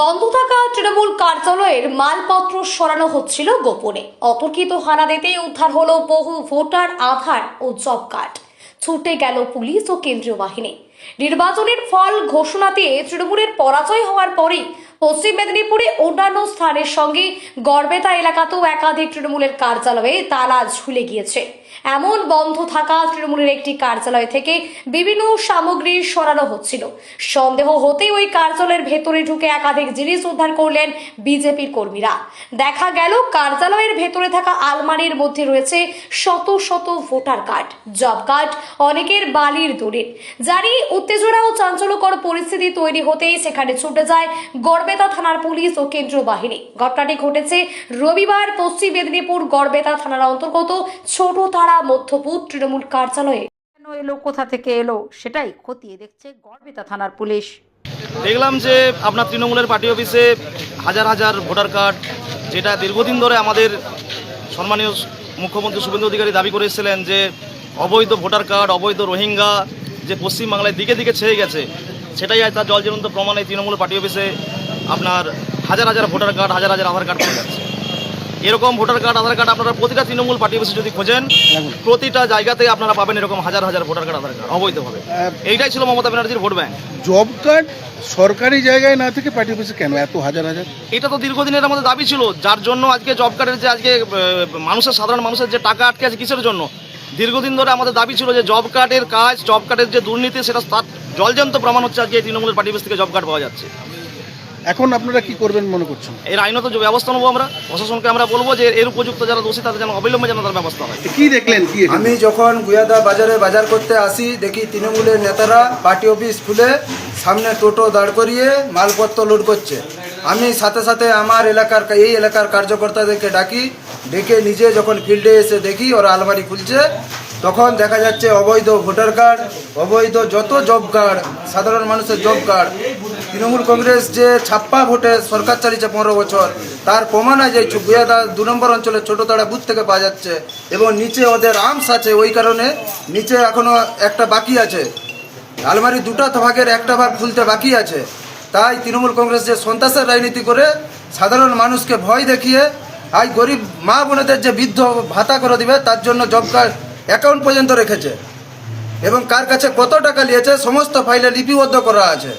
বন্ধ থাকা তৃণমূল কার্যালয়ের মালপত্র সরানো হচ্ছিল গোপনে। অতর্কিত হানা দিতেই উদ্ধার হলো বহু ভোটার আধার ও জব কার্ড। ছুটে গেল পুলিশ ও কেন্দ্রীয় বাহিনী। নির্বাচনের ফল ঘোষণাতে তৃণমূলের পরাজয় হওয়ার পরেই পশ্চিম মেদিনীপুরে অন্যান্য স্থানের সঙ্গে গড়বেতা এলাকাতেও একাধিক তৃণমূলের কার্যালয়ে তালা ঝুলে গিয়েছে। এমন বন্ধ থাকা তৃণমূলের একটি কার্যালয় থেকে বিভিন্ন সামগ্রী সরানো হচ্ছিল। সন্দেহ হতেই ওই কার্যালয়ের ভেতরে ঢুকে একাধিক জিনিস উদ্ধার করলেন বিজেপির কর্মীরা। দেখা গেল কার্যালয়ের ভেতরে থাকা আলমারির মধ্যে রয়েছে শত শত ভোটার কার্ড, জব কার্ড, অনেকের বালির দলিল। জানি উত্তেজনা ও চাঞ্চল্যকর পরিস্থিতি তৈরি হতেই সেখানে ছুটে যায় গড়বেতা থানার পুলিশ ও কেন্দ্রীয় বাহিনী। ঘটনাটি ঘটেছে রবিবার পশ্চিম মেদিনীপুর গড়বেতা থানার অন্তর্গত ছোট তারা মধ্যপুর তৃণমূল কার্যালয়ে। এলো কোথা থেকে এলো সেটাই খতিয়ে দেখছে গড়বেতা থানার পুলিশ। দেখলাম যে আপনার তৃণমূলের পার্টি অফিসে হাজার হাজার ভোটার কার্ড, যেটা দীর্ঘদিন ধরে আমাদের সম্মানীয় মুখ্যমন্ত্রী শুভেন্দু অধিকারী দাবি করে এসেছিলেন যে অবৈধ ভোটার কার্ড, অবৈধ রোহিঙ্গা যে পশ্চিমবাংলায় দিকে দিকে ছেয়ে গেছে, সেটাই আজ তার জলজ্বলন্ত প্রমাণ। এই তৃণমূল পার্টি অফিসে আপনার হাজার হাজার ভোটার কার্ড, হাজার হাজার আধার কার্ড পাওয়া যাচ্ছে। এরকম ভোটার কার্ড, আধার কার্ড আপনারা প্রতিটা তৃণমূল পার্টি অফিসে যদি খোঁজেন, প্রতিটা জায়গাতে আপনারা পাবেন এরকম হাজার হাজার ভোটার কার্ড, আধার কার্ড অবৈধভাবে। এইটাই ছিল মমতা ব্যানার্জির ভোট ব্যাংক। জব কার্ড সরকারি জায়গায় না থেকে পার্টি অফিসে কেন এত হাজার হাজার? এটা তো দীর্ঘদিনের আমাদের দাবি ছিল, যার জন্য আজকে জব কার্ডের যে আজকে মানুষের, সাধারণ মানুষের যে টাকা আটকে আছে, কিসের জন্য? দীর্ঘদিন ধরে আমাদের দাবি ছিল যে জব কার্ডের কাজ, জব কার্ডের যে দুর্নীতি, সেটা তার জলজ্যান্ত প্রমাণ হচ্ছে আজকে তৃণমূলের পার্টি অফিস থেকে জব কার্ড পাওয়া যাচ্ছে। এখন আপনারা কি করবেন মনে করছেন? এর আইনত যে ব্যবস্থা নেবো আমরা, প্রশাসনকে আমরা বলবো যে এর উপযুক্ত যারা দোষী তাদের যেন অবিলম্বে যেন তার ব্যবস্থা হয়। কি দেখলেন? কি আমি যখন গুয়াদা বাজারে বাজার করতে আসি, দেখি তৃণমূলের নেতারা পার্টি অফিস খুলে সামনে টোটো দাঁড় করিয়ে মালপত্র লোড করছে। আমি সাথে সাথে আমার এই এলাকার কার্যকর্তাদেরকে ডেকে নিজে যখন ফিল্ডে এসে দেখি ওরা আলমারি খুলছে, তখন দেখা যাচ্ছে অবৈধ ভোটার কার্ড, অবৈধ যত জব কার্ড, সাধারণ মানুষের জব কার্ড, তৃণমূল কংগ্রেস যে ছাপ্পা ভোটে সরকার চালিয়েছে 15 বছর, তার প্রমাণ আছে এই গুয়াদা 2 নম্বর অঞ্চলের ছোটতাড়া বুথ থেকে পাওয়া যাচ্ছে। এবং নিচে ওদের আর্মস আছে, ওই কারণে নিচে এখনও একটা বাকি আছে, আলমারি 2টা ভাগের একটা ভাগ খুলতে বাকি আছে। তাই তৃণমূল কংগ্রেস যে সন্ত্রাসের রাজনীতি করে সাধারণ মানুষকে ভয় দেখিয়ে আজ গরিব মা বোনেদের যে বৃদ্ধ ভাতা করে দিবে, তার জন্য জব কার্ড অ্যাকাউন্ট পর্যন্ত রেখেছে এবং কার কাছে কত টাকা নিয়েছে সমস্ত ফাইলে লিপিবদ্ধ করা আছে।